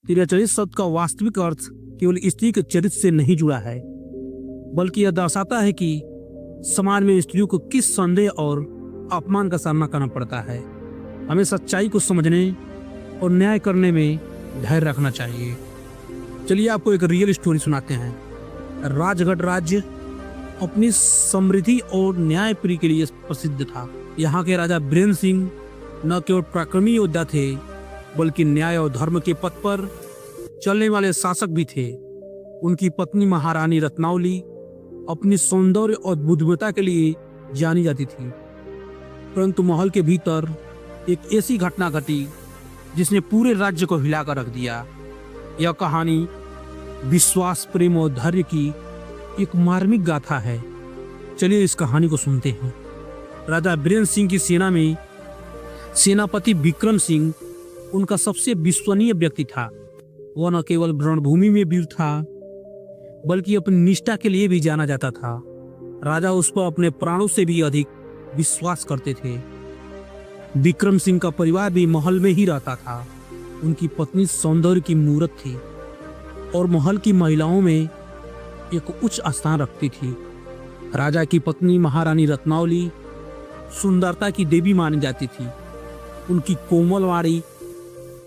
तिरचरित शब्द का वास्तविक अर्थ केवल स्त्री के चरित्र से नहीं जुड़ा है, बल्कि यह दर्शाता है कि समाज में स्त्रियों को किस संदेह और अपमान का सामना करना पड़ता है। हमें सच्चाई को समझने और न्याय करने में धैर्य रखना चाहिए। चलिए आपको एक रियल स्टोरी सुनाते हैं। राजगढ़ राज्य अपनी समृद्धि और न्याय प्रिय के लिए प्रसिद्ध था। यहाँ के राजा बीरेंद्र सिंह न केवल पराक्रमी योद्धा थे, बल्कि न्याय और धर्म के पथ पर चलने वाले शासक भी थे। उनकी पत्नी महारानी रत्नावली अपनी सौंदर्य और बुद्धिमत्ता के लिए जानी जाती थी, परंतु महल के भीतर एक ऐसी घटना घटी जिसने पूरे राज्य को हिलाकर रख दिया। यह कहानी विश्वास, प्रेम और धैर्य की एक मार्मिक गाथा है। चलिए इस कहानी को सुनते हैं। राजा बीरेंद्र सिंह की सेना में सेनापति विक्रम सिंह उनका सबसे विश्वसनीय व्यक्ति था। वह न केवल रणभूमि में वीर था, बल्कि अपनी निष्ठा के लिए भी जाना जाता था। राजा उस पर अपने प्राणों से भी अधिक विश्वास करते थे। विक्रम सिंह का परिवार भी महल में ही रहता था। उनकी पत्नी सौंदर्य की मूरत थी और महल की महिलाओं में एक उच्च स्थान रखती थी। राजा की पत्नी महारानी रत्नावली सुंदरता की देवी मानी जाती थी। उनकी कोमल वाणी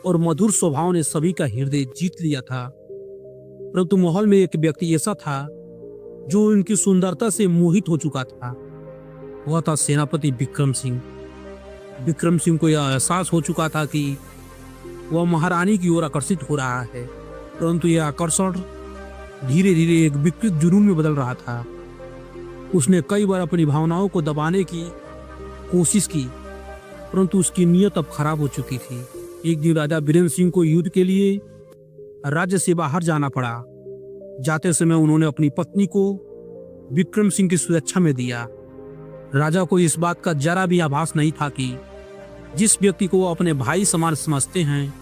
और मधुर स्वभाव ने सभी का हृदय जीत लिया था। परंतु महल में एक व्यक्ति ऐसा था जो उनकी सुंदरता से मोहित हो चुका था। वह था सेनापति विक्रम सिंह। विक्रम सिंह को यह एहसास हो चुका था कि वह महारानी की ओर आकर्षित हो रहा है, परंतु यह आकर्षण धीरे धीरे एक विकृत जुनून में बदल रहा था। उसने कई बार अपनी भावनाओं को दबाने की कोशिश की, परंतु उसकी नीयत अब खराब हो चुकी थी। एक दिन राजा बीरेंद्र सिंह को युद्ध के लिए राज्य से बाहर जाना पड़ा। जाते समय उन्होंने अपनी पत्नी को विक्रम सिंह की सुरक्षा में दिया। राजा को इस बात का जरा भी आभास नहीं था कि जिस व्यक्ति को वो अपने भाई समान समझते हैं,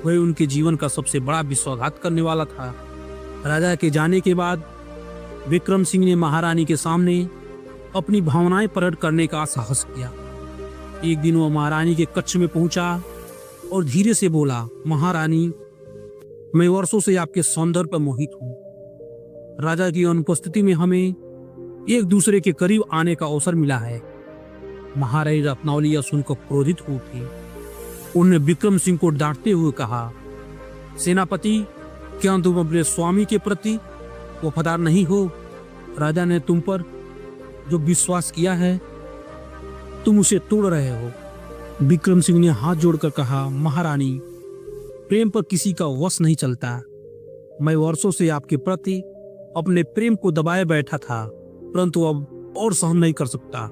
वह उनके जीवन का सबसे बड़ा विश्वासघात करने वाला था। राजा के जाने के बाद विक्रम सिंह ने महारानी के सामने अपनी भावनाएं प्रकट करने का साहस किया। एक दिन वह महारानी के कक्ष में पहुंचा और धीरे से बोला, महारानी, मैं वर्षों से आपके सौंदर्य पर मोहित हूं। राजा की अनुपस्थिति में हमें एक दूसरे के करीब आने का अवसर मिला है। महारानी रत्नावली यह सुनकर क्रोधित हो उठी। उन्होंने विक्रम सिंह को डांटते हुए कहा, सेनापति, क्या तुम अपने स्वामी के प्रति वफादार नहीं हो? राजा ने तुम पर जो विश्वास किया है, तुम उसे तोड़ रहे हो। विक्रम सिंह ने हाथ जोड़कर कहा, महारानी, प्रेम पर किसी का वश नहीं चलता। मैं वर्षों से आपके प्रति अपने प्रेम को दबाए बैठा था, परंतु अब और सहन नहीं कर सकता।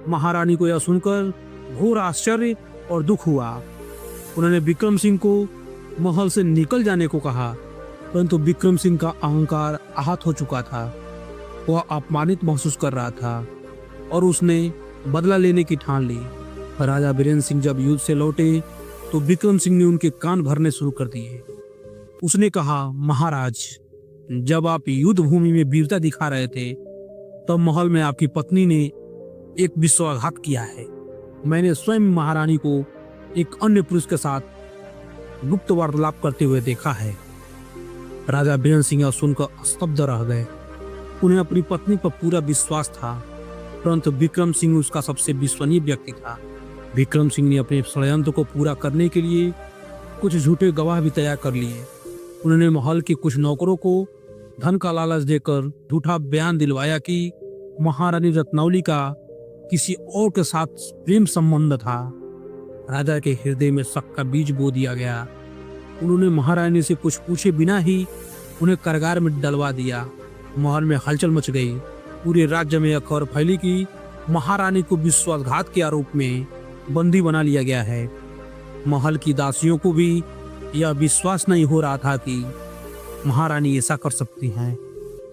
महारानी को यह सुनकर घोर आश्चर्य और दुख हुआ। उन्होंने विक्रम सिंह को महल से निकल जाने को कहा, परंतु विक्रम सिंह का अहंकार आहत हो चुका था। वह अपमानित महसूस कर रहा था और उसने बदला लेने की ठान ली। राजा बीरेंद्र सिंह जब युद्ध से लौटे तो विक्रम सिंह ने उनके कान भरने शुरू कर दिए। उसने कहा, महाराज, जब आप युद्ध भूमि में वीरता दिखा रहे थे, तब महल में आपकी पत्नी ने एक विश्वासघात किया है। मैंने स्वयं महारानी को एक अन्य पुरुष के साथ गुप्त वार्तालाप करते हुए देखा है। राजा बीरेंद्र सिंह सुनकर स्तब्ध रह गए। उन्हें अपनी पत्नी पर पूरा विश्वास था, परंतु विक्रम सिंह उसका सबसे विश्वसनीय व्यक्ति था। विक्रम सिंह ने अपने षड्यंत्र को पूरा करने के लिए कुछ झूठे गवाह भी तैयार कर लिए। उन्होंने महल के कुछ नौकरों को धन का लालच देकर झूठा बयान दिलवाया कि महारानी रत्नावली का किसी और के साथ प्रेम संबंध था। राजा के हृदय में शक का बीज बो दिया गया। उन्होंने महारानी से कुछ पूछे बिना ही उन्हें कारागार में डलवा दिया। महल में हलचल मच गई। पूरे राज्य में यह खबर फैली कि महारानी को विश्वासघात के आरोप में बंदी बना लिया गया है। महल की दासियों को भी यह विश्वास नहीं हो रहा था कि महारानी ऐसा कर सकती हैं।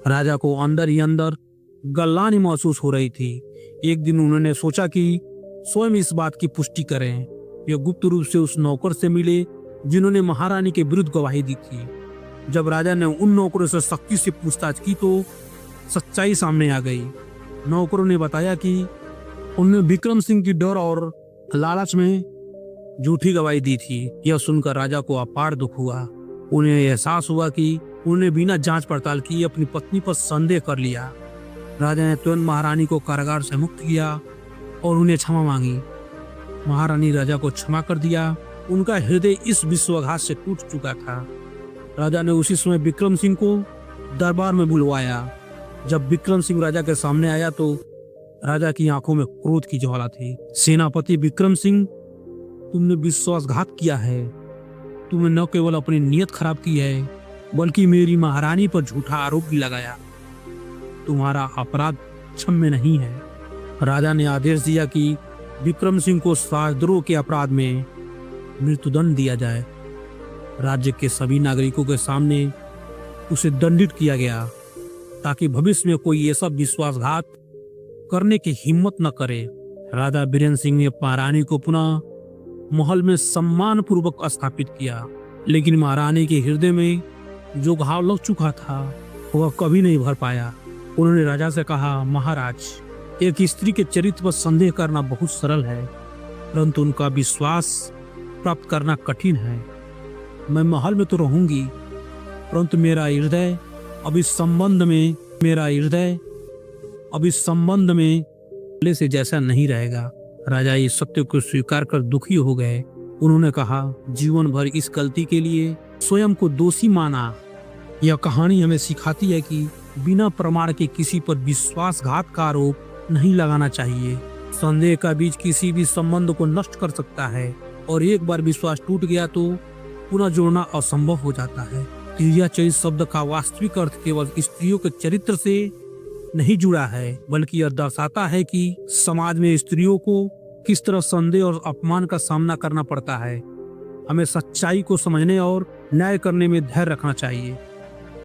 राजा को अंदर ही अंदर गलानी महसूस हो रही थी। एक दिन उन्होंने सोचा कि स्वयं इस बात की पुष्टि करें। वे गुप्त रूप से उस नौकर से मिले जिन्होंने महारानी के विरुद्ध गवाही दी थी। जब राजा ने उन नौकरों से सख्ती से पूछताछ की तो सच्चाई सामने आ गई। नौकरों ने बताया कि उन्हें विक्रम सिंह की डर और लालच में झूठी गवाही दी थी। यह सुनकर राजा को अपार दुख हुआ। उन्हें एहसास हुआ कि उन्होंने बिना जांच पड़ताल किए अपनी पत्नी पर संदेह कर लिया। राजा ने तुरंत महारानी को कारागार से मुक्त किया और उन्हें क्षमा मांगी। महारानी राजा को क्षमा कर दिया। उनका हृदय इस विश्वासघात से टूट चुका था। राजा ने उसी समय विक्रम सिंह को दरबार में बुलवाया। जब विक्रम सिंह राजा के सामने आया तो राजा की आंखों में क्रोध की ज्वाला थी। सेनापति विक्रम सिंह, तुमने विश्वासघात किया है। तुमने न केवल अपनी नीयत खराब की है बल्कि मेरी महारानी पर झूठा आरोप भी लगाया। तुम्हारा अपराध क्षम्य नहीं है। राजा ने आदेश दिया कि विक्रम सिंह को राजद्रोह के अपराध में मृत्युदंड दिया जाए। राज्य के सभी नागरिकों के सामने उसे दंडित किया गया ताकि भविष्य में कोई ऐसा विश्वासघात करने की हिम्मत न करे। राजा बीरेंद्र सिंह ने महारानी को पुनः महल में सम्मान पूर्वक स्थापित किया, लेकिन महारानी के हृदय में जो घाव लग चुका था वह कभी नहीं भर पाया। उन्होंने राजा से कहा, महाराज, एक स्त्री के चरित्र पर संदेह करना बहुत सरल है, परंतु उनका विश्वास प्राप्त करना कठिन है। मैं महल में तो रहूंगी, परंतु मेरा हृदय अब इस संबंध में पहले से जैसा नहीं रहेगा। राजा इस सत्य को स्वीकार कर दुखी हो गए। उन्होंने कहा, जीवन भर इस गलती के लिए स्वयं को दोषी माना। यह कहानी हमें सिखाती है कि बिना प्रमाण के किसी पर विश्वासघात का आरोप नहीं लगाना चाहिए। संदेह का बीज किसी भी संबंध को नष्ट कर सकता है और एक बार विश्वास टूट गया तो पुनः जोड़ना असंभव हो जाता है। स्त्रियां चरित्र शब्द का वास्तविक अर्थ केवल स्त्रियों के चरित्र से नहीं जुड़ा है, बल्कि यह दर्शाता है कि समाज में स्त्रियों को किस तरह संदेह और अपमान का सामना करना पड़ता है। हमें सच्चाई को समझने और न्याय करने में धैर्य रखना चाहिए।